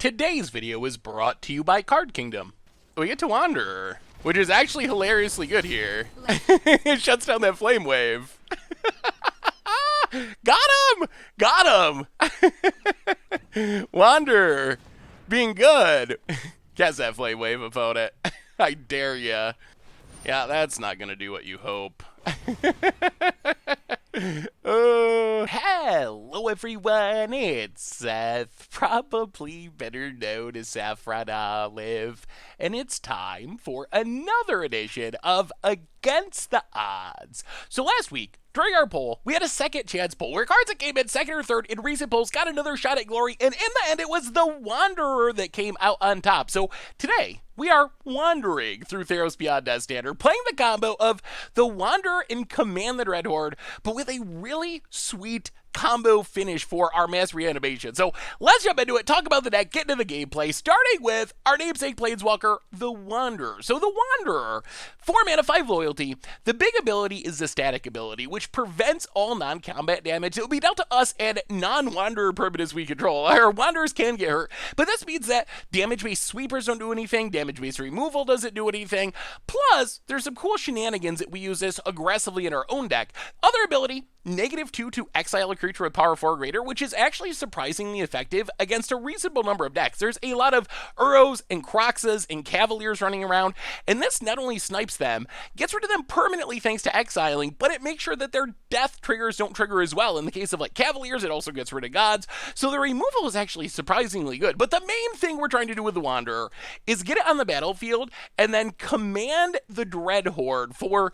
Today's video is brought to you by Card Kingdom. We get to Wanderer, which is actually hilariously good here. It shuts down that flame wave. Got him! Got him! Wanderer, being good. Cast that flame wave, opponent. I dare ya. Yeah, that's not gonna do what you hope. Hello everyone, it's Seth, probably better known as Saffron Olive, and it's time for another edition of Against the Odds. So last week, during our poll, we had a second chance poll where cards that came in second or third in recent polls got another shot at glory, and in the end it was the Wanderer that came out on top. So today, we are wandering through Theros Beyond Death Standard, playing the combo of the Wanderer and Command the Dreadhorde, but with a really sweet combo finish for our mass reanimation. So let's jump into it, talk about the deck, get into the gameplay, starting with our namesake Planeswalker, the Wanderer. So the Wanderer, 4 mana, 5 loyalty. The big ability is the static ability, which prevents all non-combat damage. It will be dealt to us and non-Wanderer permanents we control. Our Wanderers can get hurt, but this means that damage-based sweepers don't do anything, damage-based removal doesn't do anything. Plus, there's some cool shenanigans that we use this aggressively in our own deck. Other ability, -2 to exile a creature with power 4 or greater, which is actually surprisingly effective against a reasonable number of decks. There's a lot of Uros and Croxas and Cavaliers running around, and this not only snipes them, gets rid of them permanently thanks to exiling, but it makes sure that their death triggers don't trigger as well. In the case of like Cavaliers, it also gets rid of gods, so the removal is actually surprisingly good. But the main thing we're trying to do with the Wanderer is get it on the battlefield and then command the Dreadhorde for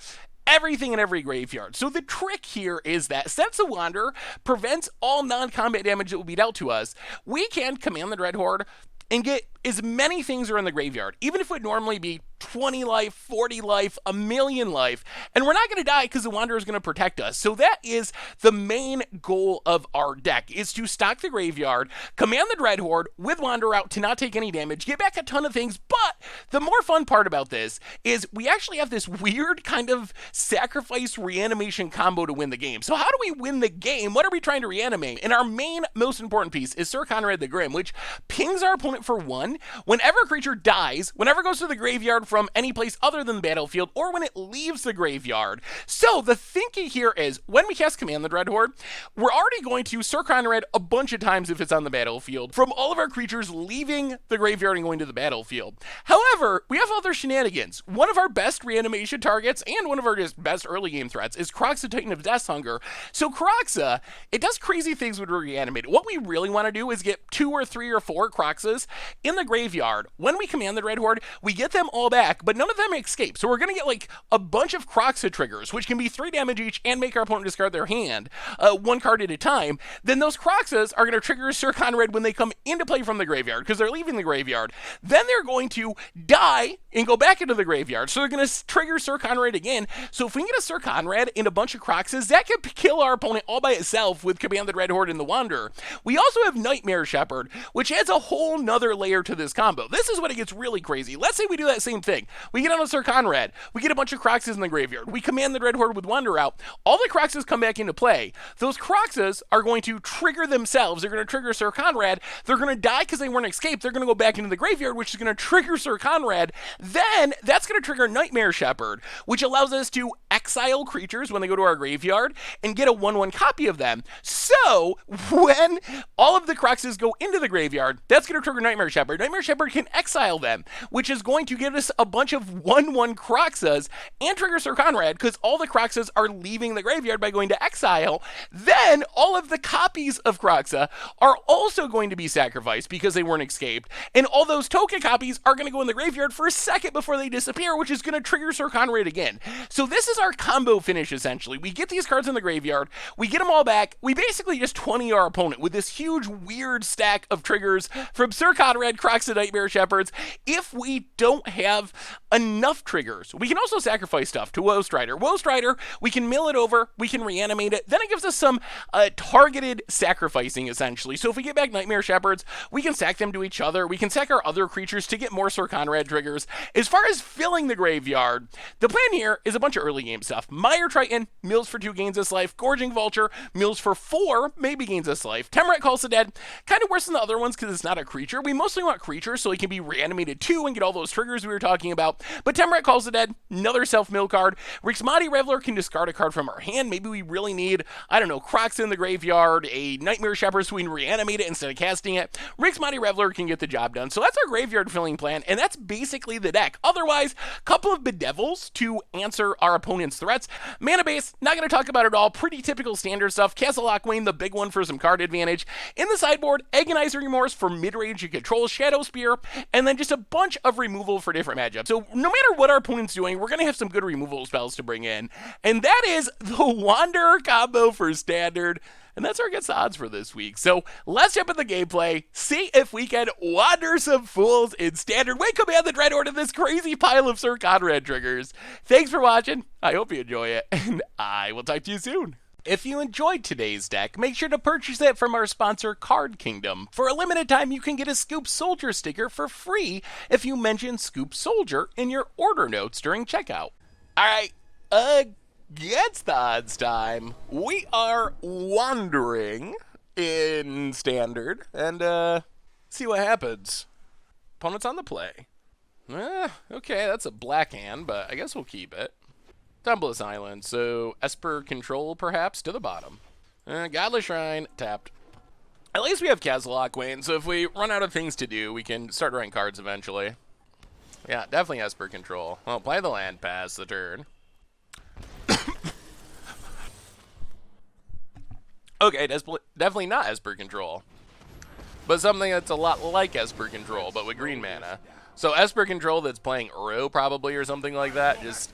everything in every graveyard. So the trick here is that since the Wanderer prevents all non-combat damage that will be dealt to us, we can command the Dreadhorde and get as many things are in the graveyard, even if it would normally be 20 life, 40 life, 1,000,000 life, and we're not going to die because the Wanderer is going to protect us. So that is the main goal of our deck, is to stock the graveyard, command the Dreadhorde with Wanderer out to not take any damage, get back a ton of things. But the more fun part about this is we actually have this weird kind of sacrifice reanimation combo to win the game. So how do we win the game? What are we trying to reanimate? And our main, most important piece is Syr Konrad the Grim, which pings our opponent for 1. Whenever a creature dies, whenever it goes to the graveyard from any place other than the battlefield, or when it leaves the graveyard. So the thinking here is, when we cast Command the Dreadhorde, we're already going to Syr Konrad a bunch of times if it's on the battlefield, from all of our creatures leaving the graveyard and going to the battlefield. However, we have other shenanigans. One of our best reanimation targets, and one of our just best early game threats, is Kroxa, Titan of Death's Hunger. So Kroxa, it does crazy things when we reanimate it. What we really want to do is get 2 or 3 or 4 Kroxas in the graveyard. When we command the Dreadhorde, we get them all back, but none of them escape. So we're going to get like a bunch of Kroxa triggers, which can be 3 damage each and make our opponent discard their hand, 1 card at a time. Then those Kroxas are going to trigger Syr Konrad when they come into play from the graveyard, because they're leaving the graveyard. Then they're going to die and go back into the graveyard. So they're going to trigger Syr Konrad again. So if we can get a Syr Konrad and a bunch of Kroxas, that could kill our opponent all by itself with Command the Dreadhorde and the Wanderer. We also have Nightmare Shepherd, which adds a whole nother layer to this combo. This is when it gets really crazy. Let's say we do that same thing. We get on a Syr Konrad. We get a bunch of Kroxas in the graveyard. We command the Dreadhorde with Wanderer out. All the Kroxas come back into play. Those Kroxas are going to trigger themselves. They're going to trigger Syr Konrad. They're going to die because they weren't escaped. They're going to go back into the graveyard, which is going to trigger Syr Konrad. Then that's going to trigger Nightmare Shepherd, which allows us to exile creatures when they go to our graveyard and get a 1/1 copy of them. So when all of the Kroxas go into the graveyard, that's going to trigger Nightmare Shepherd. Nightmare Shepherd can exile them, which is going to give us a bunch of 1/1 Kroxas and trigger Syr Konrad, because all the Kroxas are leaving the graveyard by going to exile. Then all of the copies of Kroxa are also going to be sacrificed because they weren't escaped, and all those token copies are going to go in the graveyard for a second before they disappear, which is going to trigger Syr Konrad again. So this is our combo finish, essentially. We get these cards in the graveyard, we get them all back, we basically just 20 our opponent with this huge weird stack of triggers from Syr Konrad, Kroxa, Nightmare Shepherds. If we don't have have enough triggers. We can also sacrifice stuff to Woe Strider. Woe Strider, we can mill it over, we can reanimate it, then it gives us some targeted sacrificing, essentially. So if we get back Nightmare Shepherds, we can sack them to each other, we can sack our other creatures to get more Syr Konrad triggers. As far as filling the graveyard, the plan here is a bunch of early game stuff. Mire Triton, mills for 2, gains this life. Gorging Vulture, mills for 4, maybe gains this life. Temur Calls the Dead, kind of worse than the other ones because it's not a creature. We mostly want creatures so it can be reanimated too and get all those triggers we were talking about. But Temur Calls the Dead, another self-mill card. Rixmati Reveler can discard a card from our hand. Maybe we really need, I don't know, Crocs in the graveyard, a Nightmare Shepherd so we can reanimate it instead of casting it. Rixmati Reveler can get the job done. So that's our graveyard filling plan, and that's basically the deck. Otherwise, a couple of Bedevils to answer our opponent's threats. Mana base, not going to talk about it all. Pretty typical standard stuff. Castle Lockwayne, the big one for some card advantage. In the sideboard, Agonizing Remorse for mid-range and control, Shadow Spear, and then just a bunch of removal for different matchups. So no matter what our opponent's doing, we're going to have some good removal spells to bring in. And that is the Wanderer combo for standard. And that's our Against the Odds for this week. So let's jump in the gameplay, see if we can wander some fools in standard. We command the Dreadhorde in this crazy pile of Syr Konrad triggers. Thanks for watching. I hope you enjoy it, and I will talk to you soon. If you enjoyed today's deck, make sure to purchase it from our sponsor, Card Kingdom. For a limited time, you can get a Scoop Soldier sticker for free if you mention Scoop Soldier in your order notes during checkout. Alright, Against the Odds time. We are wandering in standard, and see what happens. Opponent's on the play. Okay, that's a black hand, but I guess we'll keep it. Tumbleless Island, so Esper Control perhaps to the bottom. Godless Shrine, tapped. At least we have Castle Lockwayne, so if we run out of things to do, we can start drawing cards eventually. Yeah, definitely Esper Control. Well, play the land, pass the turn. Okay, definitely not Esper Control. But something that's a lot like Esper Control, but with green mana. So Esper Control that's playing Uro probably or something like that. Just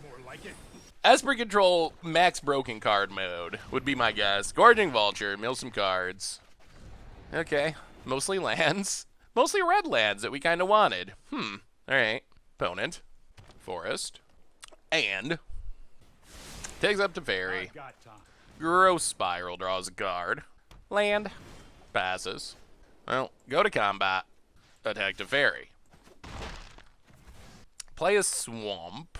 Esper Control max broken card mode would be my guess. Gorging Vulture, mill some cards. Okay, mostly lands. Mostly red lands that we kind of wanted. Alright. Opponent. Forest. And takes up to Fairy. Gross Spiral, draws a card. Land. Passes. Well, go to combat. Attack to Fairy. Play a Swamp.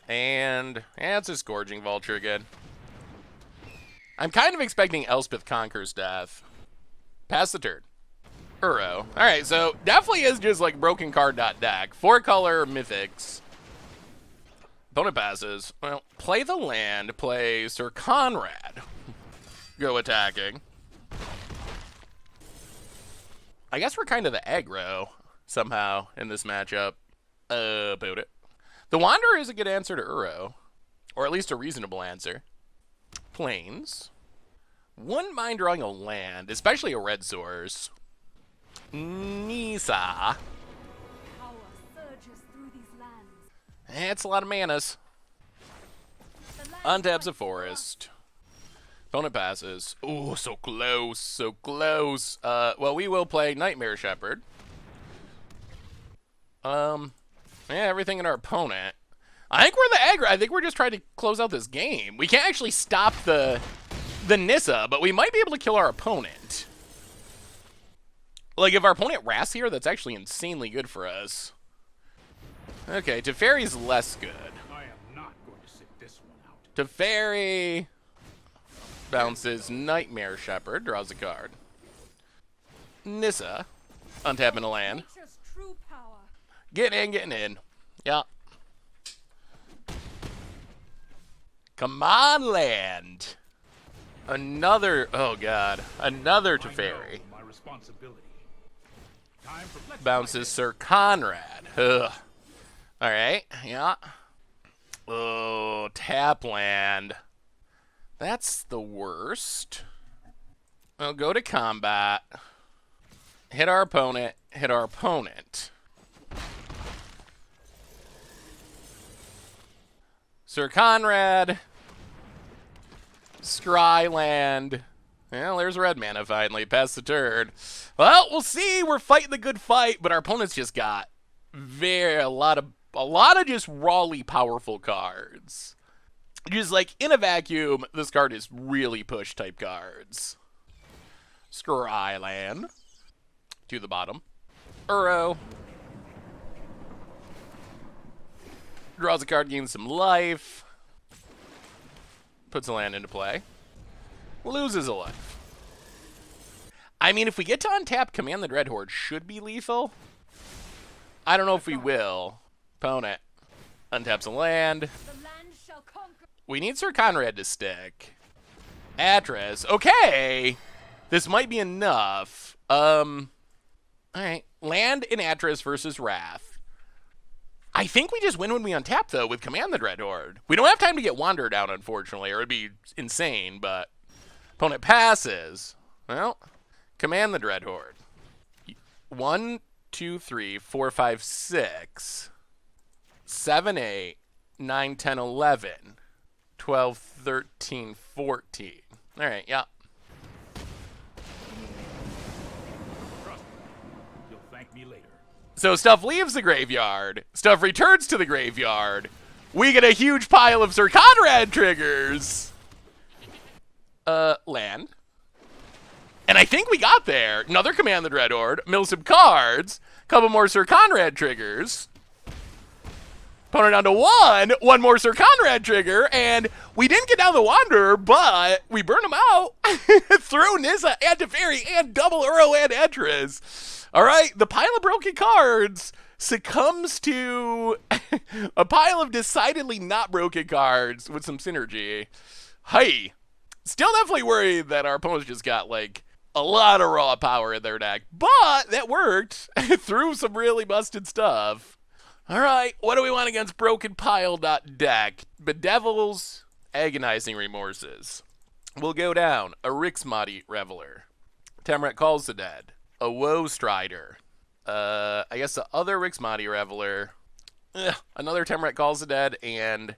And it's just Gorging Vulture again. I'm kind of expecting Elspeth Conquers Death. Pass the turn. Uro. Alright, so definitely is just like broken card deck. 4-color mythics. Opponent passes. Well, play the land, play Syr Konrad. Go attacking. I guess we're kind of the aggro somehow in this matchup. About it. The Wanderer is a good answer to Uro. Or at least a reasonable answer. Plains. Wouldn't mind drawing a land, especially a red source. Nisa. It's a lot of manas. Untaps a forest. Opponent passes. Oh, so close, so close. Well, we will play Nightmare Shepherd. Yeah, everything in our opponent. I think we're the aggro. I think we're just trying to close out this game. We can't actually stop the Nissa, but we might be able to kill our opponent. Like, if our opponent Wraths here, that's actually insanely good for us. Okay, Teferi's less good. I am not going to sit this one out. Teferi bounces Nightmare Shepherd, draws a card. Nissa, untapping a land. Getting in. Yeah. Come on, land. Another, oh god, another Teferi. My responsibility. Bounces Syr Konrad. Ugh. Alright, yeah. Oh, tap land. That's the worst. Well, go to combat. Hit our opponent. Hit our opponent. Syr Konrad. Scry land. Well, there's red mana finally. Pass the turn. Well, we'll see. We're fighting the good fight, but our opponent's just got a lot of a lot of just rawly powerful cards. Just like in a vacuum, this card is really push type cards. Scryland to the bottom. Uro. Draws a card, gains some life. Puts a land into play. Loses a life. I mean, if we get to untap, Command the Dreadhorde should be lethal. I don't know if we will. Opponent untaps a land. We need Syr Konrad to stick. Atris. Okay! This might be enough. Alright. Land in Atris versus Wrath. I think we just win when we untap, though, with Command the Dreadhorde. We don't have time to get Wanderer down, unfortunately, or it'd be insane, but... Opponent passes. Well, Command the Dreadhorde. 1, 2, 3, 4, 5, 6, 7, 8, 9, 10, 11, 12, 13, 14. All right, yeah. Trust me. You'll thank me later. So stuff leaves the graveyard. Stuff returns to the graveyard. We get a huge pile of Syr Konrad triggers. Land. And I think we got there. Another Command the Dreadhorde. Mill some cards. Couple more Syr Konrad triggers. Opponent down to 1. One more Syr Konrad trigger. And we didn't get down the Wanderer, but we burned him out. Through Nissa and Teferi and double Uro and Etris. All right, the pile of broken cards succumbs to a pile of decidedly not broken cards with some synergy. Hey, still definitely worried that our opponents just got, like, a lot of raw power in their deck, but that worked through some really busted stuff. All right, what do we want against broken pile.deck? Bedevil's Agonizing Remorses. We'll go down a Rixmati Reveler. Temur Calls the Dead. A Woe Strider. I guess the other Rixmati Reveler. Another Temur Calls the Dead, and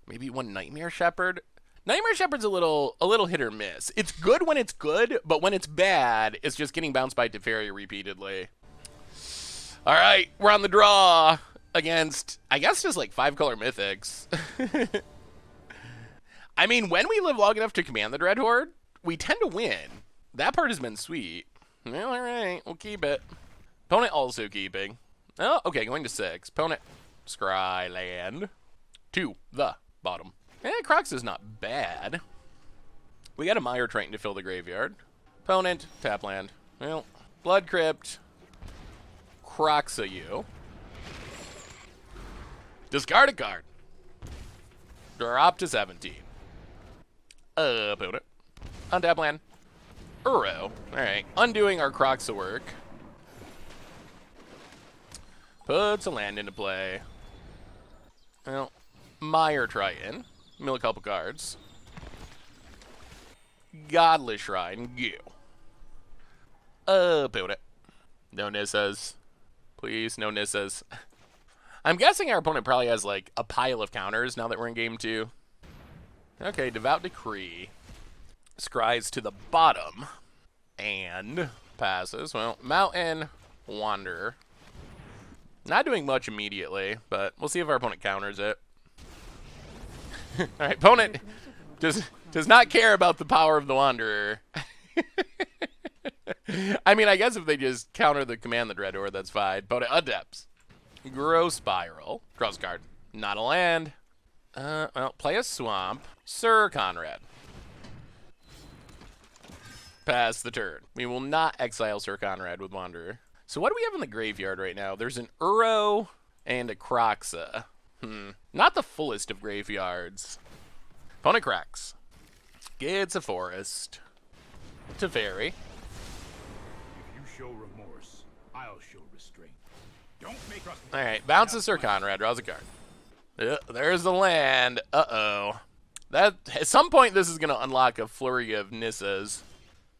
maybe one Nightmare Shepherd. Nightmare Shepherd's a little hit or miss. It's good when it's good, but when it's bad, it's just getting bounced by Teferi repeatedly. All right, we're on the draw against, I guess, just like 5-color mythics. I mean, when we live long enough to Command the Dreadhorde, we tend to win. That part has been sweet. Well, all right, we'll keep it. Opponent also keeping. Oh, okay, going to 6. Opponent, Scryland. To the bottom. Crocs is not bad. We got a Mire Triton to fill the graveyard. Opponent, tap land. Well, Blood Crypt. Croxa you. Discard a card. Drop to 17. Opponent. Untap land. Uro. Alright. Undoing our Croxa work. Puts a land into play. Well, Mire Triton. Mill a couple cards. Godless Shrine. Go. Opponent. No Nissas. Please, no Nissas. I'm guessing our opponent probably has, like, a pile of counters now that we're in game 2. Okay, Devout Decree. Scries to the bottom. And passes. Well, Mountain Wanderer. Not doing much immediately, but we'll see if our opponent counters it. Alright, opponent does not care about the power of the Wanderer. I mean, I guess if they just counter the Command the Dreadhorde, that's fine. Opponent adepts. Gross Spiral. Draws a card. Not a land. Well, play a swamp. Syr Konrad. Pass the turn. We will not exile Syr Konrad with Wanderer. So what do we have in the graveyard right now? There's an Uro and a Croxa. Not the fullest of graveyards. Opponent cracks. Gets a forest. Teferi. If you show remorse, I'll show restraint. Don't make us. Alright, bounces Syr Konrad, draws a card. There's the land. Uh-oh. That at some point this is gonna unlock a flurry of Nissas.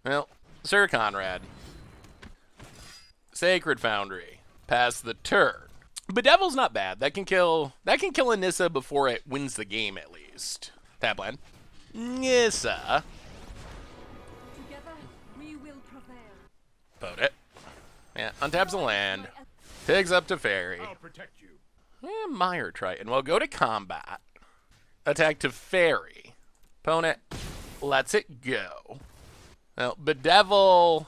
Well, Syr Konrad. Sacred Foundry. Pass the turn. Bedevil's not bad. That can kill a Nissa before it wins the game at least. Tap land. Nissa. Together we will prevail. Vote it. Yeah, untaps the land. Pigs up to Fairy. I'll protect you. Mire Triton. Well, go to combat. Attack to Fairy. Opponent lets it go. Well, Bedevil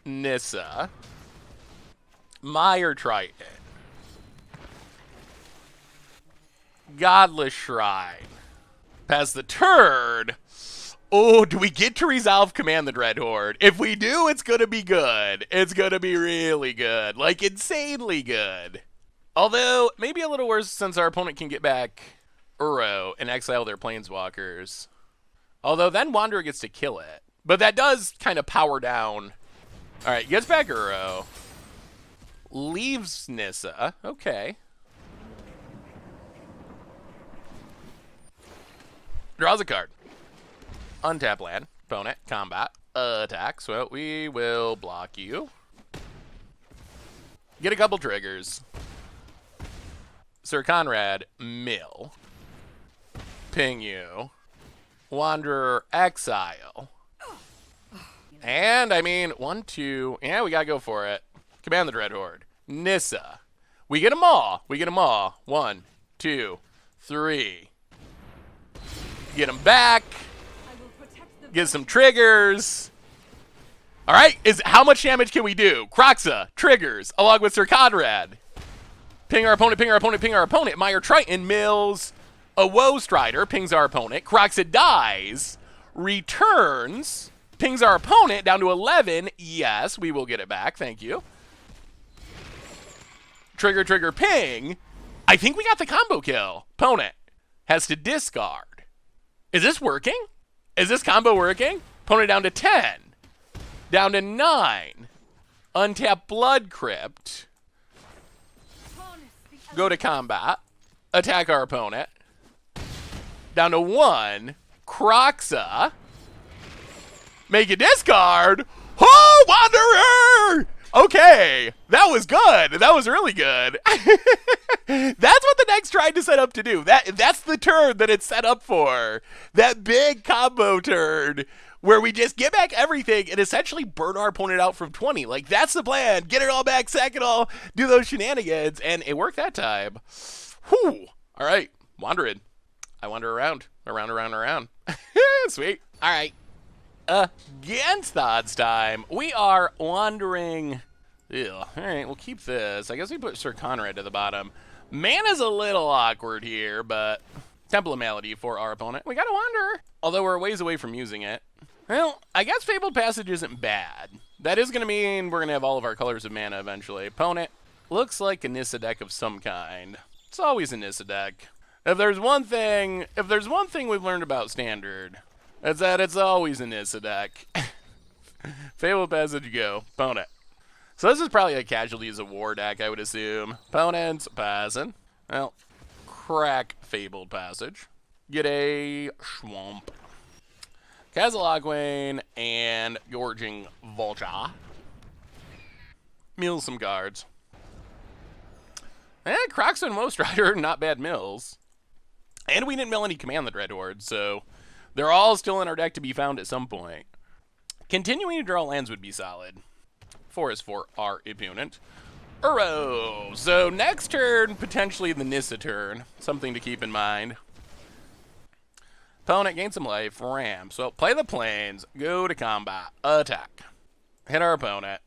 Nissa. Mire Triton. Godless Shrine. Pass the turn. Oh, do we get to resolve command the Dreadhorde? If we do, it's going to be good. It's going to be really good. Like, insanely good. Although, maybe a little worse since our opponent can get back Uro and exile their Planeswalkers. Although, then Wanderer gets to kill it. But that does kind of power down. Alright, gets back Uro. Leaves Nissa. Okay. Draws a card. Untap land. Opponent. Combat. Attack. So we will block you. Get a couple triggers. Syr Konrad. Mill. Ping you. Wanderer. Exile. And, I mean, 1, 2. Yeah, we gotta go for it. Command the Dreadhorde. Nissa. We get them all. We get them all. 1, 2, 3. Get them back. Get some triggers. All right. How much damage can we do? Kroxa, triggers, along with Syr Konrad. Ping our opponent, ping our opponent, ping our opponent. Mire Triton mills a Woe Strider, pings our opponent. Kroxa dies, returns, pings our opponent down to 11. Yes, we will get it back. Thank you. Trigger, trigger, ping. I think we got the combo kill. Opponent has to discard. Is this working? Is this combo working? Opponent down to 10. Down to 9. Untap Blood Crypt. Go to combat. Attack our opponent. Down to 1. Kroxa. Make a discard. Oh, Wanderer! Okay, that was good. That was really good. That's what the deck's trying to set up to do. That's the turn that it's set up for. That big combo turn where we just get back everything and essentially burn our opponent out from 20. Like, that's the plan. Get it all back, sack it all, do those shenanigans, and it worked that time. Whew. All right, wandering. I wander around. Sweet. All right. Against the odds time, we are wandering. Ew. All right, we'll keep this. I guess we put Syr Konrad to the bottom. Mana's a little awkward here, but Temple of Malady for our opponent. We got a Wanderer, although we're a ways away from using it. Well, I guess Fabled Passage isn't bad. That is going to mean we're going to have all of our colors of mana eventually. Opponent looks like a Nissa deck of some kind. It's always a Nissa deck. If there's one thing we've learned about Standard, it's that it's always a Nissa deck. Fabled Passage, go. Opponent. So this is probably a Casualties of War deck, I would assume. Opponent's passing. Well, crack Fabled Passage. Get a Swamp. Kazalogwayne and Gorging Vulture. Mill some cards. Kroxa and Woe Strider, not bad mills. And we didn't mill any Command the Dreadhorde, so they're all still in our deck to be found at some point. Continuing to draw lands would be solid. Forest for our opponent. Uro. So next turn, potentially the Nissa turn. Something to keep in mind. Opponent gains some life. Ram. So play the plains. Go to combat. Attack. Hit our opponent.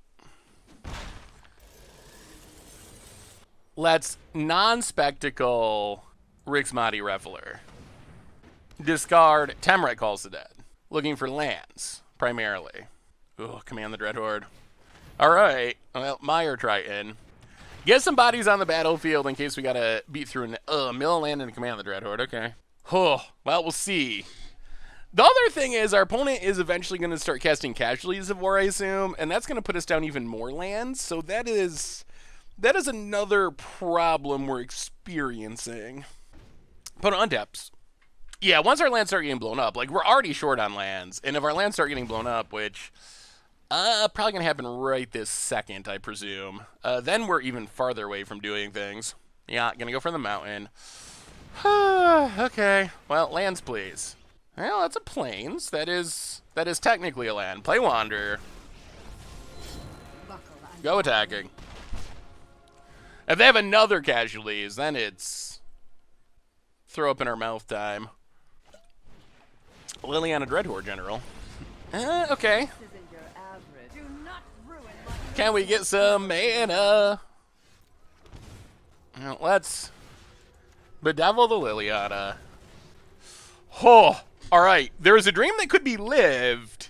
Let's non-spectacle Rixmati Reveler. Discard Temur Calls the Dead. Looking for lands, primarily. Ooh, Command the Dreadhorde. Alright, well, Mire Triton. Get some bodies on the battlefield in case we gotta beat through mill land and Command the Dreadhorde, okay. Oh, well, we'll see. The other thing is our opponent is eventually going to start casting Casualties of War, I assume, and that's going to put us down even more lands, so that is another problem we're experiencing. Opponent untaps. Yeah, once our lands start getting blown up, like, we're already short on lands, and if our lands start getting blown up, which probably going to happen right this second, I presume, then we're even farther away from doing things. Yeah, going to go for the mountain. Okay, well, lands, please. Well, that's a plains. That is technically a land. Play Wander. Go attacking. If they have another casualties, then it's throw up in our mouth time. Liliana Dreadhorde General. Okay. This isn't your average. Do not ruin my Can we get some mana? Well, let's bedevil the Liliana. Oh, alright. There is a dream that could be lived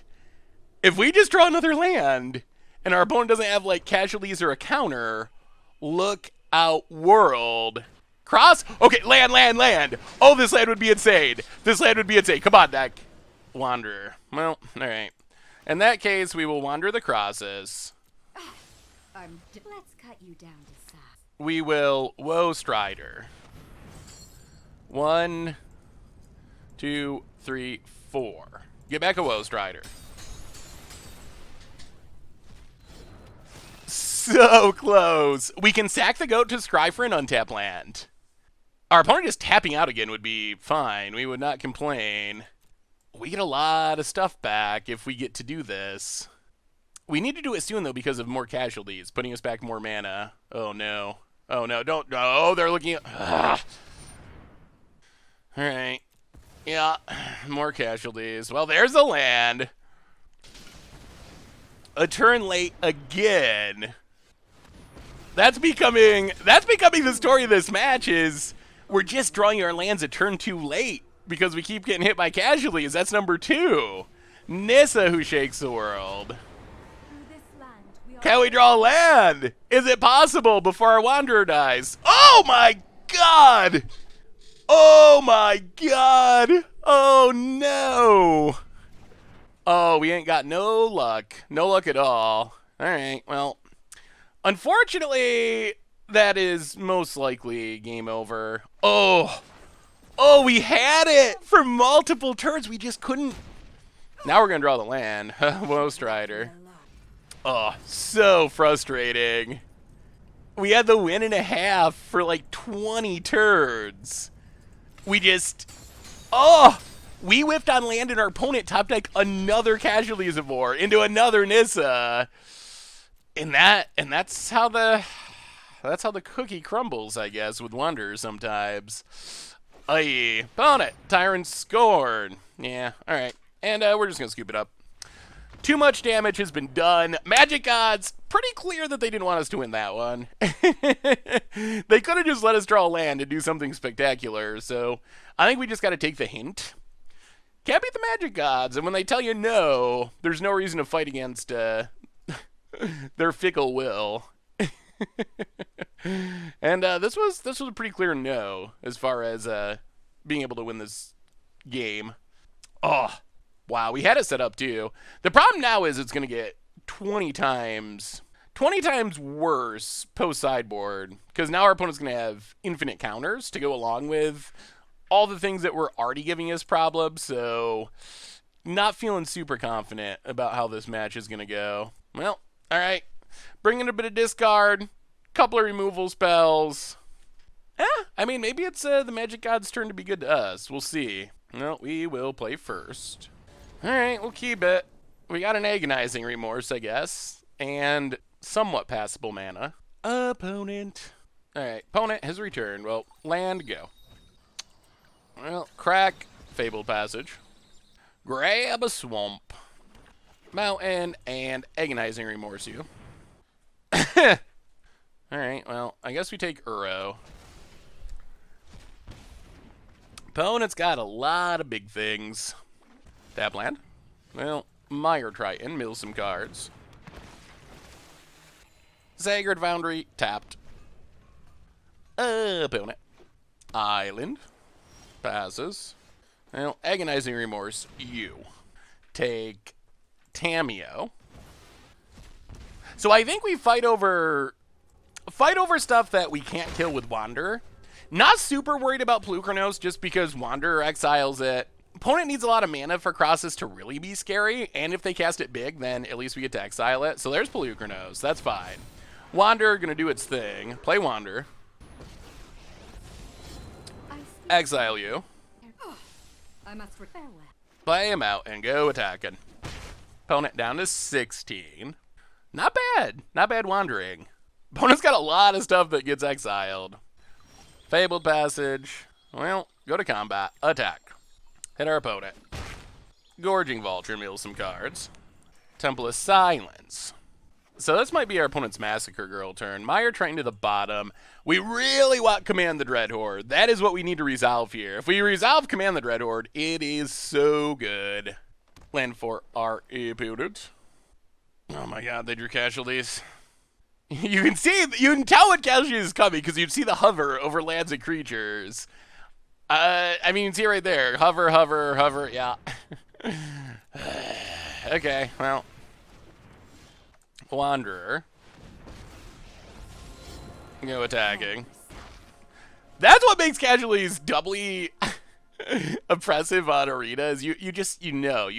if we just draw another land and our opponent doesn't have, like, casualties or a counter. Look out, world. Cross? Okay, land. Oh, this land would be insane. This land would be insane. Come on, deck. Wanderer. Well, alright. In that case, we will wander the crosses. Let's cut you down to size. We will Woe Strider. 1, 2, 3, 4. Get back a Woe Strider. So close. We can sack the goat to scry for an untap land. Our opponent just tapping out again would be fine. We would not complain. We get a lot of stuff back if we get to do this. We need to do it soon, though, because of more casualties, putting us back more mana. Oh, no. Oh, no, don't. No, they're looking at... Alright. Yeah, more casualties. Well, there's a land. A turn late again. That's becoming the story of this match is we're just drawing our lands a turn too late because we keep getting hit by casualties. That's number 2. Nissa who shakes the world. Through this land, we are Can we draw a land? Is it possible before our Wanderer dies? Oh my god! Oh my god! Oh no! Oh, we ain't got no luck. No luck at all. Alright, well. Unfortunately, that is most likely game over. Oh! Oh, we had it for multiple turns. We just couldn't. Now we're going to draw the land. Woe Strider. Oh, so frustrating. We had the win and a half for like 20 turns. We just... Oh! We whiffed on land and our opponent top deck another Casualties of War into another Nissa. And that's how the cookie crumbles, I guess, with Wanderers sometimes. Aye. Opponent. Tyrant Scorn. Yeah, alright. And we're just gonna scoop it up. Too much damage has been done. Magic Gods, pretty clear that they didn't want us to win that one. They could have just let us draw land and do something spectacular, so I think we just gotta take the hint. Can't beat the Magic Gods, and when they tell you no, there's no reason to fight against their fickle will. And this was a pretty clear no as far as being able to win this game. Oh, wow, we had it set up too. The problem now is it's going to get 20 times worse post sideboard because now our opponent's going to have infinite counters to go along with all the things that were already giving us problems. So not feeling super confident about how this match is going to go. Well, all right. Bring in a bit of discard, couple of removal spells. I mean, maybe it's the Magic God's turn to be good to us. We'll see. No, we will play first. All right, we'll keep it. We got an Agonizing Remorse, I guess, and somewhat passable mana. Opponent. All right, opponent has returned. Well, land, go. Well, crack, Fabled Passage. Grab a Swamp. Mountain, and Agonizing Remorse you. Alright, well, I guess we take Uro. Opponent's got a lot of big things. Tap land. Well, Mire Triton, mill some cards. Zagreed Foundry, tapped. Opponent. Island. Passes. Well, Agonizing Remorse, you. Take Tameo. So I think we fight over stuff that we can't kill with Wanderer. Not super worried about Polukranos just because Wanderer exiles it. Opponent needs a lot of mana for crosses to really be scary, and if they cast it big, then at least we get to exile it. So there's Polukranos. That's fine. Wanderer gonna do its thing. Play Wanderer. Exile you. I must farewell. Play him out and go attacking. Opponent down to 16. Not bad. Not bad wandering. Opponent's got a lot of stuff that gets exiled. Fabled Passage. Well, go to combat. Attack. Hit our opponent. Gorging Vulture mills some cards. Temple of Silence. So this might be our opponent's Massacre Girl turn. Mire Triton to the bottom. We really want Command the Dreadhorde. That is what we need to resolve here. If we resolve Command the Dreadhorde, it is so good. Land for our opponent. Oh my god, they drew casualties. You can tell what casualty is coming because you'd see the hover over lands and creatures. I mean, you can see it right there. Hover, hover, hover, yeah. Okay, well. Wanderer. Go attacking. That's what makes casualties doubly oppressive on Arena, is you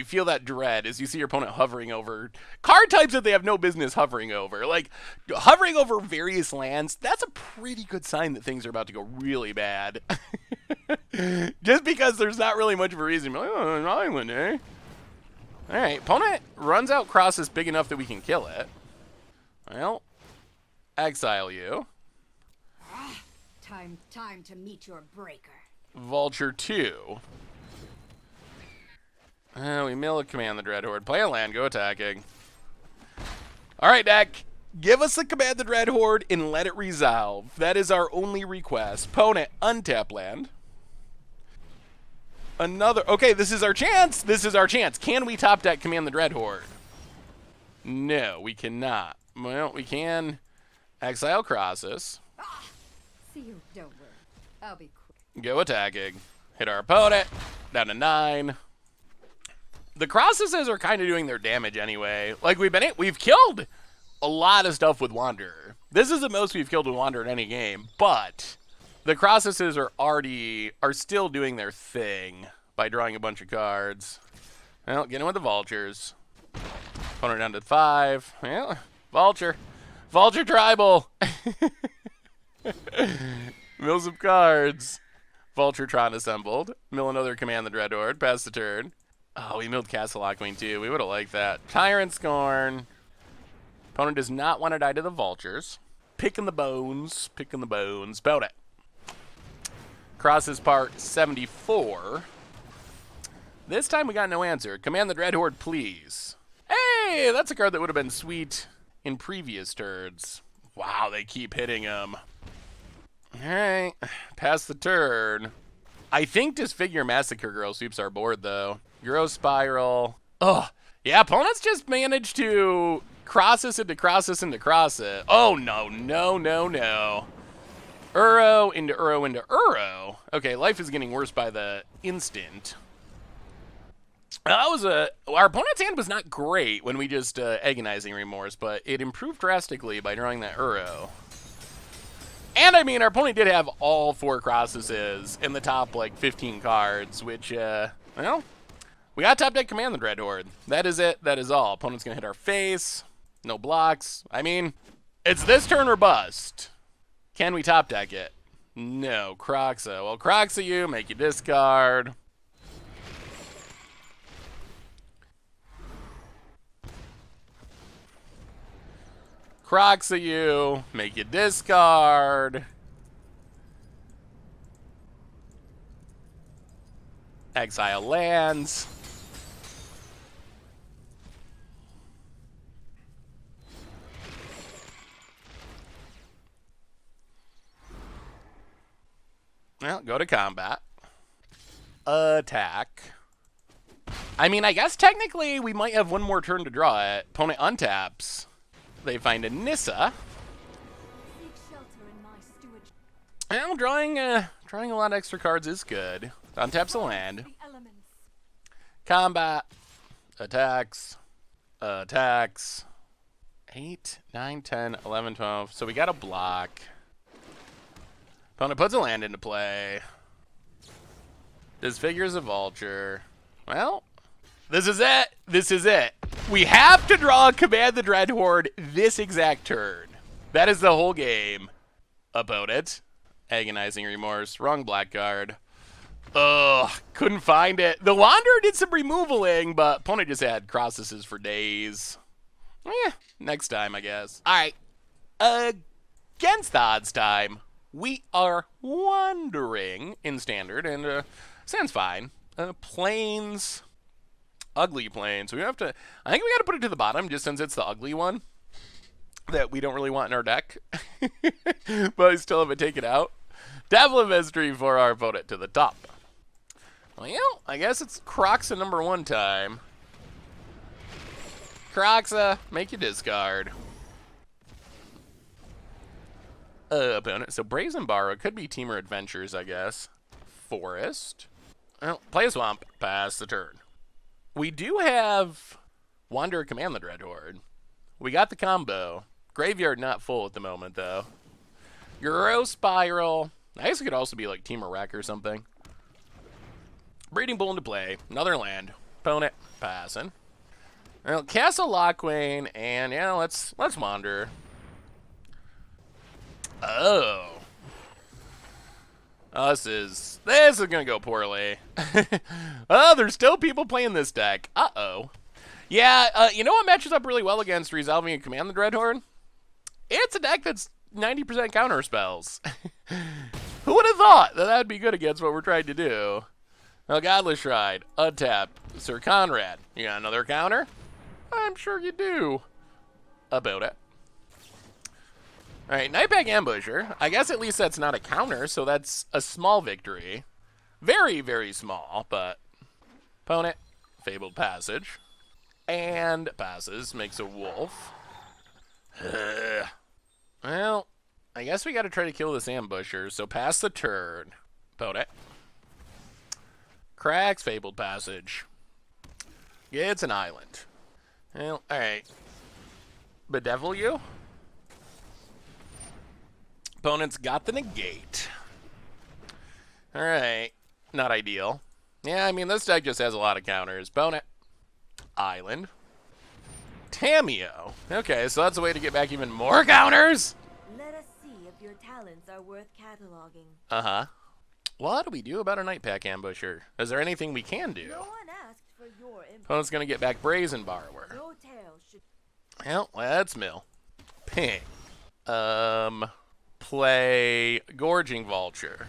feel that dread as you see your opponent hovering over card types that they have no business hovering over. Like, hovering over various lands, that's a pretty good sign that things are about to go really bad. Just because there's not really much of a reason. Like, oh, an island, eh? Alright, opponent runs out crosses big enough that we can kill it. Well, exile you. Time to meet your breaker. Vulture 2. We mill a Command the Dreadhorde. Play a land, go attacking. Alright, deck. Give us the Command the Dreadhorde and let it resolve. That is our only request. Opponent, untap land. Another. Okay, this is our chance. This is our chance. Can we top deck Command the Dreadhorde? No, we cannot. Well, we can exile Crosses. See you, don't worry. I'll be quick. Go attacking. Hit our opponent. Down to 9. The Crosses are kind of doing their damage anyway. Like, we've killed a lot of stuff with Wanderer. This is the most we've killed with Wanderer in any game, but the Crosses are still doing their thing by drawing a bunch of cards. Well, get in with the Vultures. Opponent down to 5. Well, Vulture. Vulture Tribal. Mill some cards. Vulturetron assembled. Mill another Command the Dreadhorde. Pass the turn. Oh, we milled Castle Lockqueen too. We would have liked that. Tyrant Scorn. Opponent does not want to die to the Vultures. Picking the bones. Picking the bones. Bout it. Crosses part 74. This time we got no answer. Command the Dreadhorde, please. Hey, that's a card that would have been sweet in previous turns. Wow, they keep hitting him. Alright, pass the turn. I think Disfigure Massacre Girl sweeps our board, though. Euro Spiral. Ugh. Yeah, opponents just managed to crosses into crosses into crosses. Oh, no, no, no, no. Uro into Uro into Uro. Okay, life is getting worse by the instant. That was our opponent's hand was not great when we just Agonizing Remorse, but it improved drastically by drawing that Uro. And I mean, our opponent did have all 4 crosses in the top like 15 cards, which well, we got top deck Command the Dreadhorde. That is it. That is all. Opponent's gonna hit our face. No blocks. I mean, it's this turn or bust. Can we top deck it? No. Croxa. Well, Croxa you, make you discard. Croxa you, make you discard. Exile lands. Well, go to combat. Attack. I mean, I guess technically we might have one more turn to draw it. Opponent untaps. They find a Nissa. Well, drawing a lot of extra cards is good. Untaps a land. Combat. Attacks. Attacks. 8, 9, 10, 11, 12. So we got a block. Opponent puts a land into play. Disfigures a Vulture. Well, this is it. This is it. We have to draw Command the Dreadhorde this exact turn. That is the whole game. Opponent. Agonizing Remorse. Wrong black card. Ugh. Couldn't find it. The Wanderer did some removaling, but opponent just had crosses for days. Eh, next time, I guess. All right. against the odds time, we are wandering in standard, and sounds fine. Plains, ugly plains. We have to. I think we got to put it to the bottom, just since it's the ugly one that we don't really want in our deck. But I still have it taken out. Devil of Mystery for our opponent to the top. Well, I guess it's Croxa #1 time. Croxa, make you discard. Opponent. So Brazen Borrow could be Temur Adventures, I guess. Forest. Well, play a Swamp. Pass the turn. We do have Wanderer Command the Dreadhorde. We got the combo. Graveyard not full at the moment, though. Euro Spiral. I guess it could also be like Temur Wreck or something. Breeding Bull into play. Another land. Opponent. Passing. Well, Castle Lochwain, and yeah, let's wander. Oh. This is gonna go poorly. Oh, there's still people playing this deck. Uh-oh. Yeah, you know what matches up really well against Resolving and Command the Dreadhorde? It's a deck that's 90% counter spells. Who would have thought that would be good against what we're trying to do? Well, Godless Shrine, untap, Syr Konrad. You got another counter? I'm sure you do. About it. Alright, Nightpack Ambusher. I guess at least that's not a counter, so that's a small victory. Very, very small, but... Opponent, Fabled Passage. And passes, makes a wolf. Well, I guess we gotta try to kill this Ambusher, so pass the turn. Opponent. Cracks Fabled Passage. Yeah, it's an island. Well, alright. Bedevil you? Opponent's got the negate. Alright. Not ideal. Yeah, I mean, this deck just has a lot of counters. Opponent. Island. Tameo. Okay, so that's a way to get back even more counters? Let us see if your talents are worth cataloging. Uh-huh. What do we do about a Nightpack Ambusher? Is there anything we can do? No one asked for your input. Opponent's gonna get back Brazen Borrower. No tail should... Well, let's mill. Ping. Play Gorging Vulture.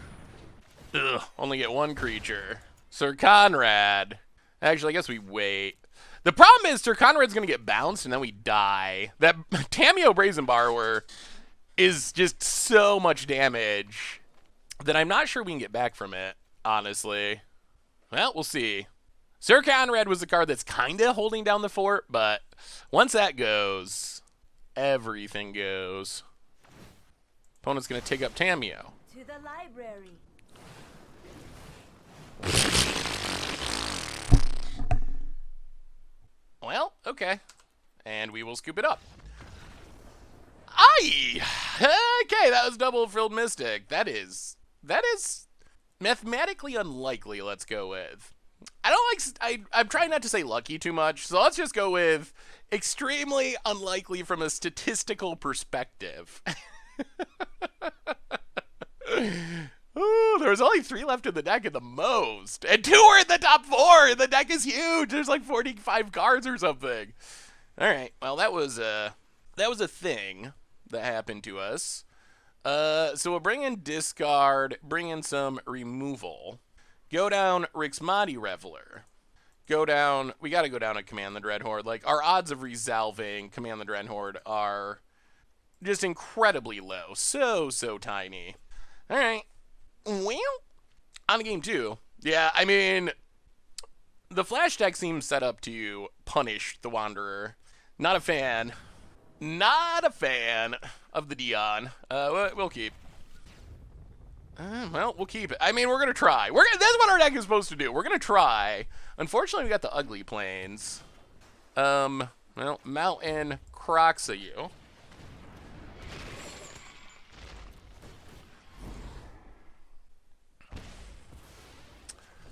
Ugh, only get one creature. Syr Konrad. Actually, I guess we wait. The problem is Syr Konrad's gonna get bounced and then we die. That Tameo Brazen Borrower is just so much damage that I'm not sure we can get back from it, honestly. Well, we'll see. Syr Konrad was the card that's kind of holding down the fort, but once that goes, everything goes. Opponent's going to take up Tameo. To the library. Well, okay. And we will scoop it up. Aye! Okay, that was Double Frilled Mystic. That is mathematically unlikely, let's go with. I'm trying not to say lucky too much, so let's just go with extremely unlikely from a statistical perspective. Ooh, there's only 3 left in the deck at the most, and 2 are in the top 4. The deck is huge. There's like 45 cards or something. All right, well that was a thing that happened to us. So we'll bring in discard, bring in some removal, go down Rixmati Reveler, go down. We got to go down and Command the Dreadhorde. Like our odds of resolving Command the Dreadhorde are just incredibly low. So tiny. All right. Well, on to game 2. Yeah, I mean, the Flash deck seems set up to punish the Wanderer. Not a fan. Not a fan of the Dion. We'll keep. Well, we'll keep it. I mean, we're going to try. That's what our deck is supposed to do. We're going to try. Unfortunately, we got the ugly plains. Well, Mountain Croxa you.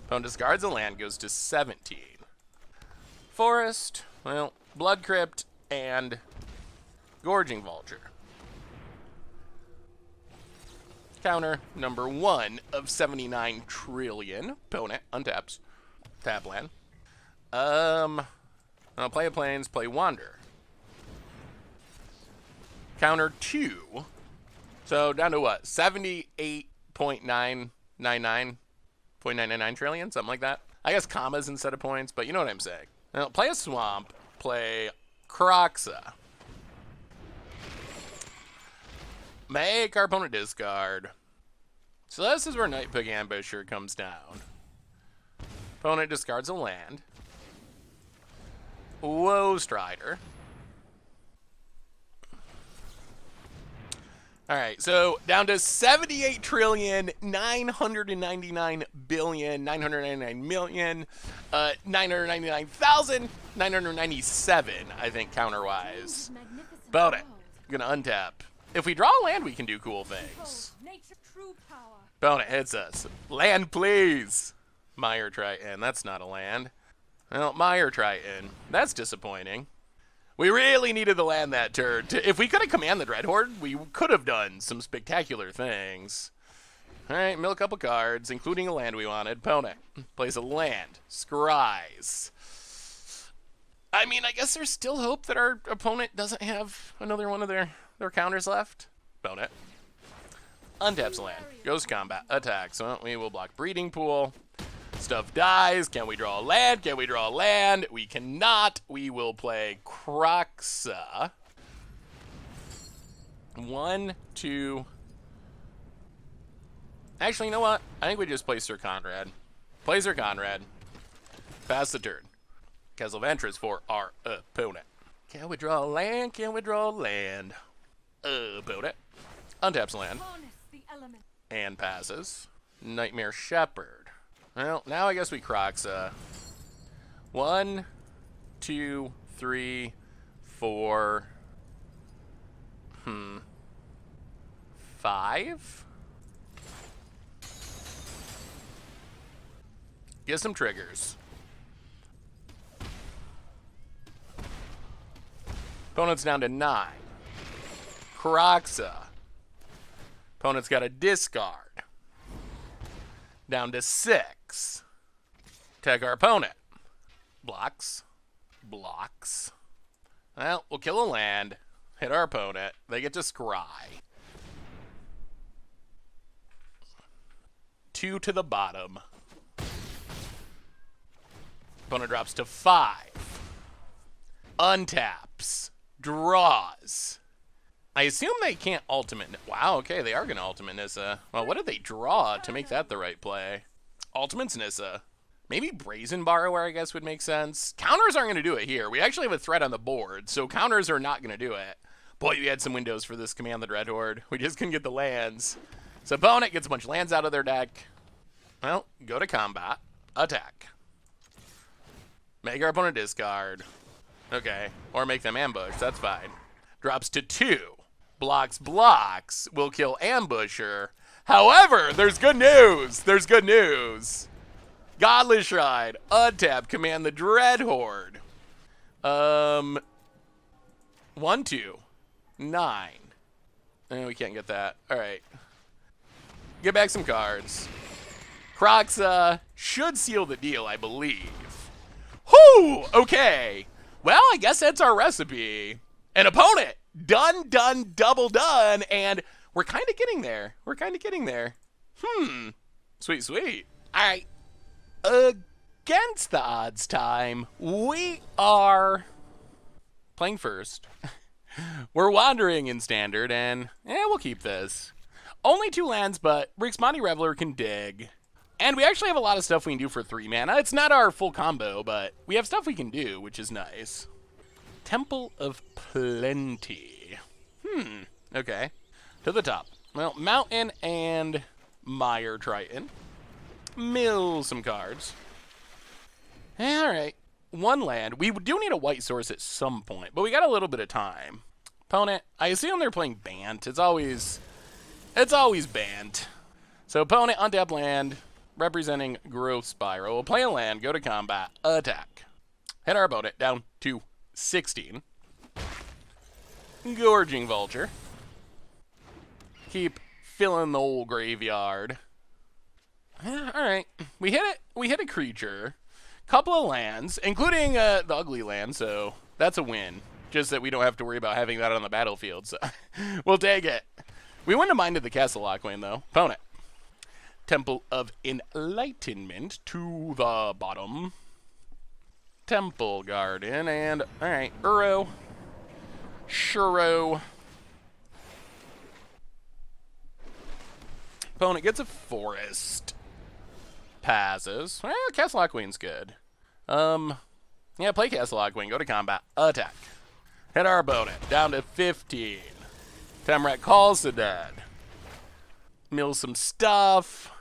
Opponent discards a land, goes to 17. Forest, well, Blood Crypt, and Gorging Vulture. Counter number 1 of 79 trillion. Opponent untaps. Tap land. I'll play a plains, play Wander. Counter 2. So down to what? 78.999 trillion, something like that. I guess commas instead of points, but you know what I'm saying. Now, play a swamp, play Croxa. Make our opponent discard. So this is where Nightpig Ambusher comes down. Opponent discards a land. Whoa, Strider. All right, so down to 78,999,999,997, I think, counter-wise. About it. Gonna untap. If we draw a land, we can do cool things. Bonnet hits us. Land, please. Mire Triton. That's not a land. Well, Mire Triton. That's disappointing. We really needed the land that turn. If we could have commanded the Dreadhorde, we could have done some spectacular things. All right, mill a couple cards, including a land we wanted. Opponent plays a land. Scries. I mean, I guess there's still hope that our opponent doesn't have another one of their counters left. Opponent untaps a land. Goes combat. Attack. So we will block Breeding Pool. Stuff dies. Can we draw a land? Can we draw a land? We cannot. We will play Croxa. 1, 2. Actually, you know what? I think we just play Syr Konrad. Play Syr Konrad. Pass the turn. Castle of Ventress for our opponent. Can we draw a land? Can we draw a land? Opponent. Untaps land. And passes. Nightmare Shepherd. Well, now I guess we Croxa. 1, 2, 3, 4. 5? Get some triggers. Opponent's down to 9. Croxa. Opponent's got a discard. Down to 6. Tag our opponent. Blocks. Blocks. Well, we'll kill a land. Hit our opponent. They get to scry. 2 to the bottom. Opponent drops to 5. Untaps. Draws. I assume they can't ultimate. Wow, okay, they are going to ultimate Nissa. Well, what did they draw to make that the right play? Ultimates Nissa. Maybe Brazen Borrower, I guess, would make sense. Counters aren't going to do it here. We actually have a threat on the board, so counters are not going to do it. Boy, we had some windows for this Command the Dreadhorde. We just couldn't get the lands. So opponent gets a bunch of lands out of their deck. Well, go to combat. Attack. Make our opponent discard. Okay, or make them ambush. That's fine. Drops to 2. Blocks, blocks. Will kill Ambusher. However, there's good news. There's good news. Godless Shrine. Untap. Command the Dreadhorde. 1, 2. 9. We can't get that. All right. Get back some cards. Croxa should seal the deal, I believe. Whoo! Okay. Well, I guess that's our recipe. An opponent. Done, done, double done. And we're kind of getting there. We're kind of getting there. Sweet, sweet. All right. Against the odds time, we are playing first. We're wandering in standard, and we'll keep this. Only 2 lands, but Brixmani Reveler can dig. And we actually have a lot of stuff we can do for 3 mana. It's not our full combo, but we have stuff we can do, which is nice. Temple of Plenty. Okay. To the top. Well, Mountain and Mire Triton. Mill some cards. All right. 1 land. We do need a white source at some point, but we got a little bit of time. Opponent, I assume they're playing Bant. It's always Bant. So opponent, untap land, representing Growth Spiral. We'll play a land, go to combat, attack. Hit our opponent down to 16. Gorging Vulture. Keep filling the old graveyard. All right, we hit it. We hit a creature. Couple of lands, including the ugly land, so that's a win. Just that we don't have to worry about having that on the battlefield, so we'll take it. We wouldn't have minded the Castle Lock Queen, though. Opponent. Temple of Enlightenment to the bottom. Temple Garden, and, alright, Uro. Shuro. Opponent gets a forest. Passes. Well, Castle Lock Queen's good. Yeah, play Castle Lock Queen. Go to combat. Attack. Hit our opponent. Down to 15. Temur calls the dead. Mill some stuff.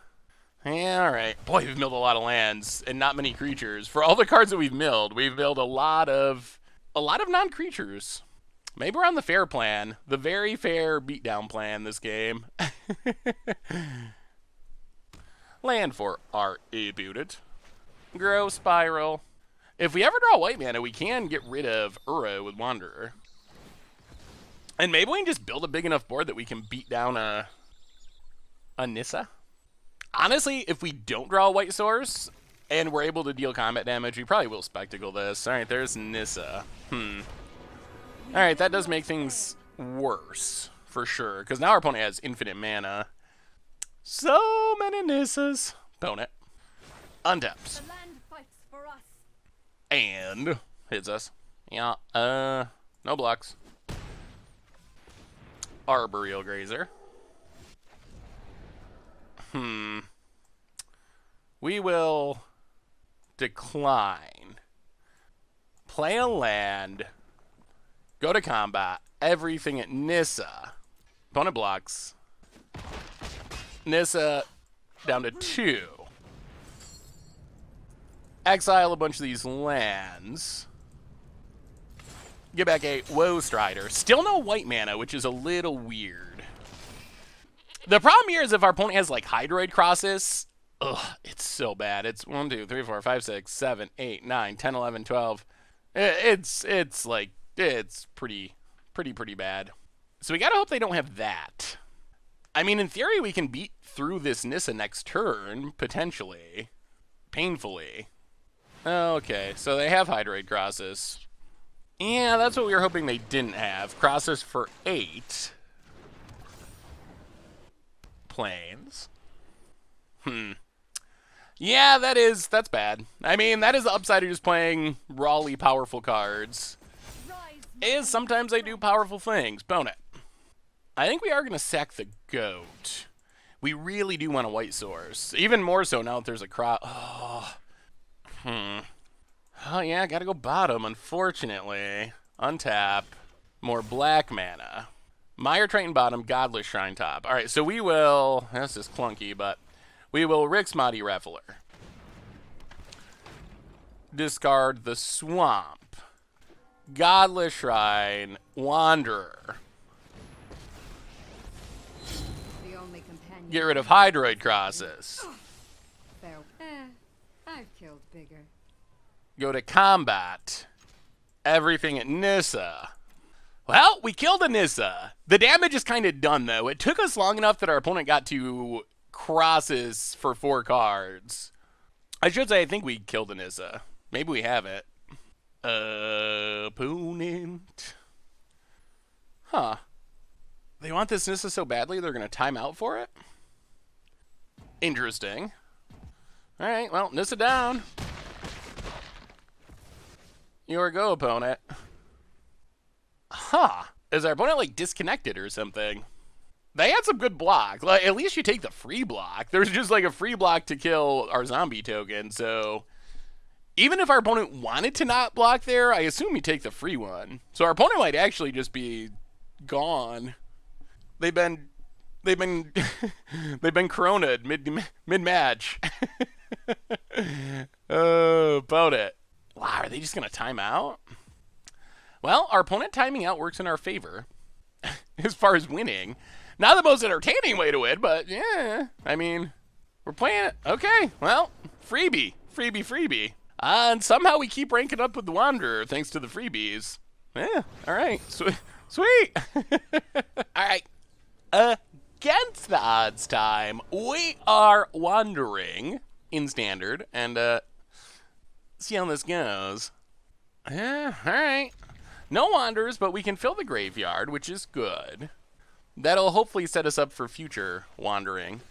Yeah, alright. Boy, we've milled a lot of lands and not many creatures. For all the cards that we've milled a lot of non-creatures. Maybe we're on the fair plan. The very fair beatdown plan this game. Land for our booted. Grow Spiral. If we ever draw white mana, we can get rid of Uro with Wanderer. And maybe we can just build a big enough board that we can beat down a Nissa. Honestly, if we don't draw a white source and we're able to deal combat damage, we probably will Spectacle this. Alright, there's Nissa. Alright, that does make things worse, for sure. Because now our opponent has infinite mana. So many Nissas. Opponent. Untaps. The land fights for us. And hits us. Yeah, no blocks. Arboreal Grazer. We will decline. Play a land. Go to combat. Everything at Nissa. Opponent blocks. Nissa down to 2. Exile a bunch of these lands. Get back a Woe Strider. Still no white mana, which is a little weird. The problem here is if our opponent has like Hydroid Crosses, it's so bad. It's 1, 2, 3, 4, 5, 6, 7, 8, 9, 10, 11, 12. It's pretty bad. So we gotta hope they don't have that. I mean, in theory, we can beat through this Nissa next turn, potentially. Painfully. Okay, so they have Hydroid Crosses. Yeah, that's what we were hoping they didn't have. Crosses for 8. Planes. Yeah, that's bad. I mean, that is the upside of just playing rawly powerful cards. Is sometimes they do powerful things. Opponent. I think we are going to sack the goat. We really do want a white source. Even more so now that there's a crop. Oh, yeah, gotta go bottom, unfortunately. Untap. More black mana. Mire Triton bottom, Godless Shrine top. Alright, so we will... That's just clunky, but... We will Rixmati Reveler. Discard the Swamp. Godless Shrine. Wanderer. The only companion. Get rid of Hydroid Crosses. I've killed bigger. Go to combat. Everything at Nissa. Well, we killed a Nissa. The damage is kind of done, though. It took us long enough that our opponent got to crosses for 4 cards. I should say I think we killed a Nissa. Maybe we have it. Opponent. Huh. They want this Nissa so badly they're going to time out for it? Interesting. Alright, well, Nissa down. Your go, opponent. Huh. Is our opponent, like, disconnected or something? They had some good block. Like, at least you take the free block. There's just, like, a free block to kill our zombie token, so... Even if our opponent wanted to not block there, I assume you take the free one. So our opponent might actually just be gone. They've been corona'd mid-match. Oh, opponent. Wow, are they just going to time out? Well, our opponent timing out works in our favor. As far as winning. Not the most entertaining way to win, but yeah. I mean, we're playing it. Okay, well, freebie. And somehow we keep ranking up with the Wanderer thanks to the freebies. Yeah, all right. Sweet. All right. Against the odds time, we are wandering in standard, and see how this goes. Yeah, all right. No wanderers, but we can fill the graveyard, which is good. That'll hopefully set us up for future wandering.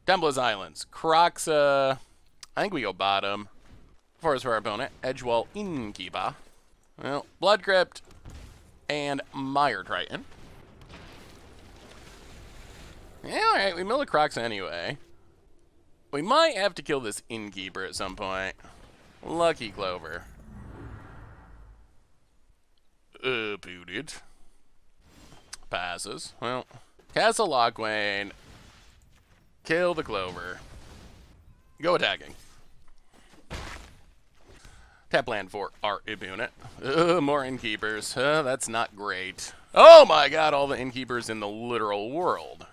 Templa's Islands. Croxa. I think we go bottom. Forest for our opponent. Edgewall Innkeeper. Well, Blood Crypt and Mire Triton. Yeah, alright, we mill the Croxa anyway. We might have to kill this Innkeeper at some point. Lucky Clover. Booted. Passes. Well, Castle Lockwain. Kill the Clover. Go attacking. Tap land for our unit. More Innkeepers. That's not great. Oh my god, all the Innkeepers in the literal world.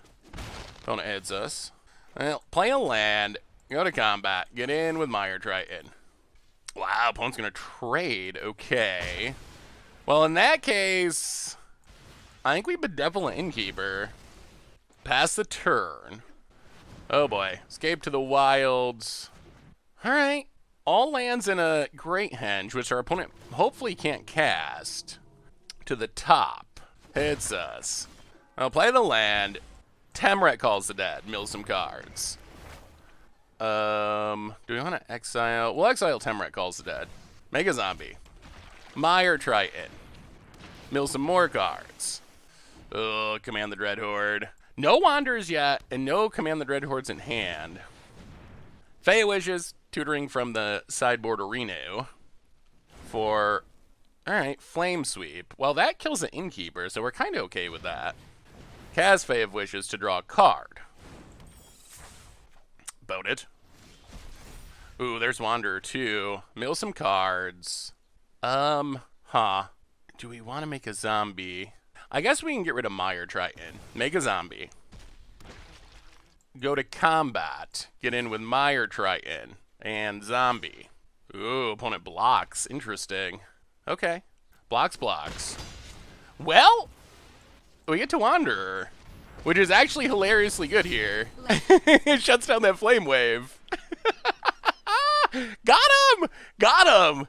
Opponent hits us. Well, play a land. Go to combat. Get in with Mire Triton. Wow, opponent's gonna trade. Okay. Well, in that case, I think we bedevil an Innkeeper. Pass the turn. Oh boy. Escape to the wilds. Alright. All lands in a Great Henge, which our opponent hopefully can't cast, to the top. Hits us. I'll play the land. Temur calls the dead. Mill some cards. Do we want to exile? We'll exile Temur calls the dead. Make a zombie. Mire Triton. Mill some more cards. Oh, command the Dreadhorde. No Wanderers yet, and no command the Dreadhordes in hand. Fey Wishes, tutoring from the sideboard Renew. For, alright, Flame Sweep. Well, that kills the Innkeeper, so we're kind of okay with that. Cast Fey of Wishes to draw a card. Boat it. Ooh, there's Wanderer too. Mill some cards. Do we want to make a zombie? I guess we can get rid of Mire Triton. Make a zombie. Go to combat. Get in with Mire Triton. And zombie. Ooh, opponent blocks. Interesting. Okay. Blocks. Well, we get to Wanderer, which is actually hilariously good here. It shuts down that flame wave. Got him!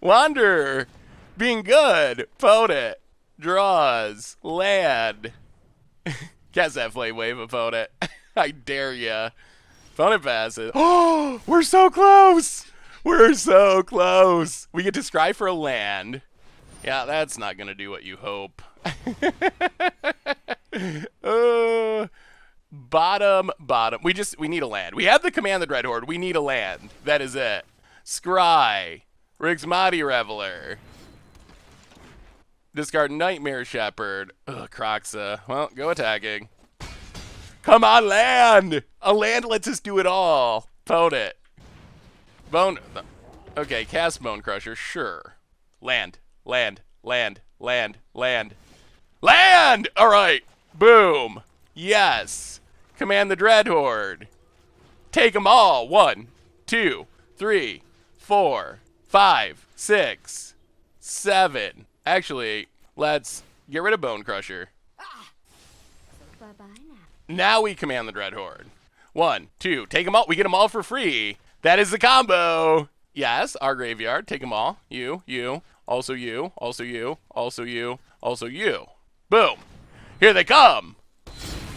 Wanderer, being good. Opponent draws land. Cast that flame wave, opponent. I dare ya. Opponent passes. Oh, we're so close! We're so close! We get to scry for a land. Yeah, that's not gonna do what you hope. Bottom. We need a land. We have the command the Dreadhorde. We need a land. That is it. Scry. Rixmati Reveler. Discard Nightmare Shepherd. Ugh, Croxa. Well, go attacking. Come on, land! A land lets us do it all. Opponent. Bone. Okay, cast Bone Crusher. Sure. Land. All right. Boom. Yes. Command the Dreadhorde. Take them all. 1, 2, 3, 4, 5, 6, 7. Actually, let's get rid of Bone Crusher. Bye-bye now. Now we command the Dreadhorde. 1, 2. Take them all. We get them all for free. That is the combo. Yes, our graveyard. Take them all. You. Also you. Also you. Also you. Also you. Boom. Here they come.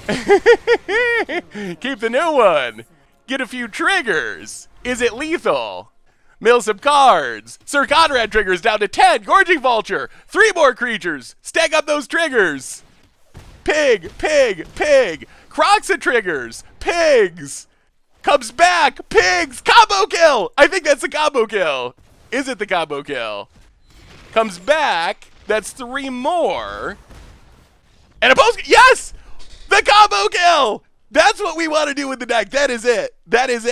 Keep the new one. Get a few triggers. Is it lethal? Mill some cards. Syr Konrad triggers down to 10. Gorging Vulture. 3 more creatures. Stack up those triggers. Pig. Croxa triggers. Pigs. Comes back. Pigs. Combo kill. I think that's a combo kill. Is it the combo kill? Comes back. That's 3 more. And a post. Yes! The combo kill! That's what we want to do with the deck. That is it. That is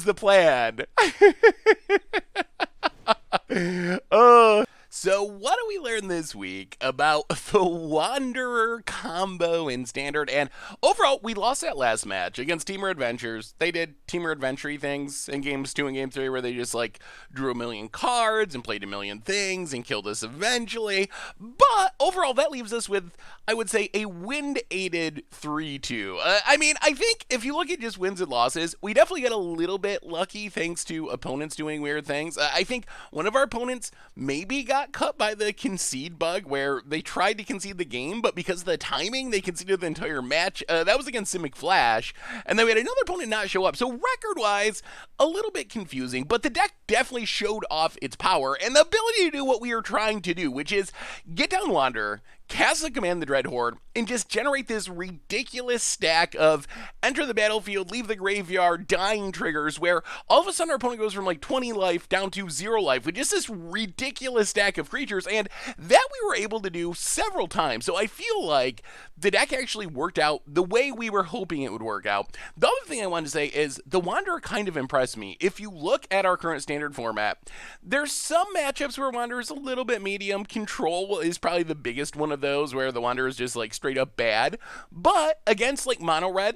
the plan. So what do we learn this week about the Wanderer combo in Standard? And overall, we lost that last match against Temur Adventures. They did Temur Adventure things in Games 2 and Game 3 where they just, like, drew a million cards and played a million things and killed us eventually. But overall, that leaves us with, I would say, a wind-aided 3-2. I mean, I think if you look at just wins and losses, we definitely get a little bit lucky thanks to opponents doing weird things. I think one of our opponents maybe got got cut by the concede bug where they tried to concede the game, but because of the timing, they conceded the entire match. That was against Simic Flash, and then we had another opponent not show up. So record-wise, a little bit confusing, but the deck definitely showed off its power and the ability to do what we are trying to do, which is get down Wanderer, cast the command the Dreadhorde, and just generate this ridiculous stack of enter the battlefield, leave the graveyard, dying triggers, where all of a sudden our opponent goes from like 20 life down to 0 life with just this ridiculous stack of creatures, and that we were able to do several times. So I feel like the deck actually worked out the way we were hoping it would work out. The other thing I wanted to say is the Wanderer kind of impressed me. If you look at our current standard format, there's some matchups where Wanderer is a little bit medium. Control is probably the biggest one of those where the Wanderer is just like straight up bad, but against like mono red,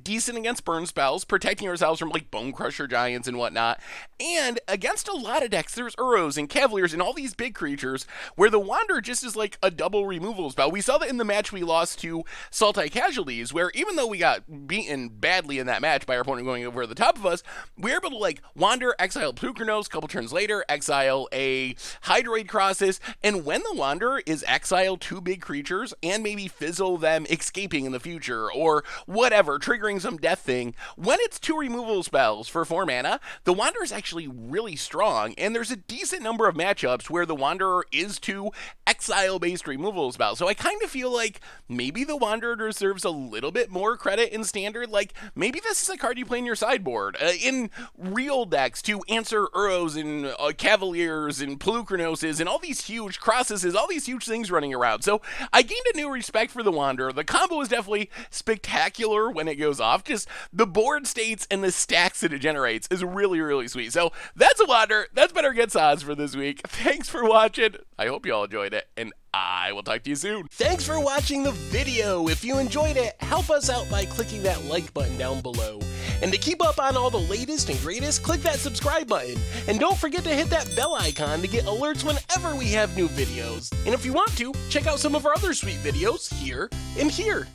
decent against burn spells, protecting ourselves from like Bone Crusher Giants and whatnot, and against a lot of decks, there's Uros and Cavaliers and all these big creatures where the Wanderer just is like a double removal spell. We saw that in the match we lost to Sultai Casualties, where even though we got beaten badly in that match by our opponent going over the top of us, we were able to like Wander, exile Plukernos, a couple turns later, exile a Hydroid Crosses, and when the Wanderer is exiled 2 big creatures and maybe fizzle them escaping in the future or whatever, triggering some death thing, when it's 2 removal spells for 4 mana, the Wanderer is actually really strong, and there's a decent number of matchups where the Wanderer is 2 exile-based removal spells. So I kind of feel like maybe the Wanderer deserves a little bit more credit in Standard. Like, maybe this is a card you play in your sideboard. In real decks to answer Uros and Cavaliers and Plukernos and all these huge Crosses, all these huge things running around. So I gained a new respect for the Wanderer. The combo is definitely spectacular when it goes off. Just the board states and the stacks that it generates is really, really sweet. So that's a Wanderer. That's Better Gets Odds for this week. Thanks for watching. I hope you all enjoyed it, and I will talk to you soon. Thanks for watching the video. If you enjoyed it, help us out by clicking that like button down below. And to keep up on all the latest and greatest, click that subscribe button. And don't forget to hit that bell icon to get alerts whenever we have new videos. And if you want to, check out some of our other sweet videos here and here.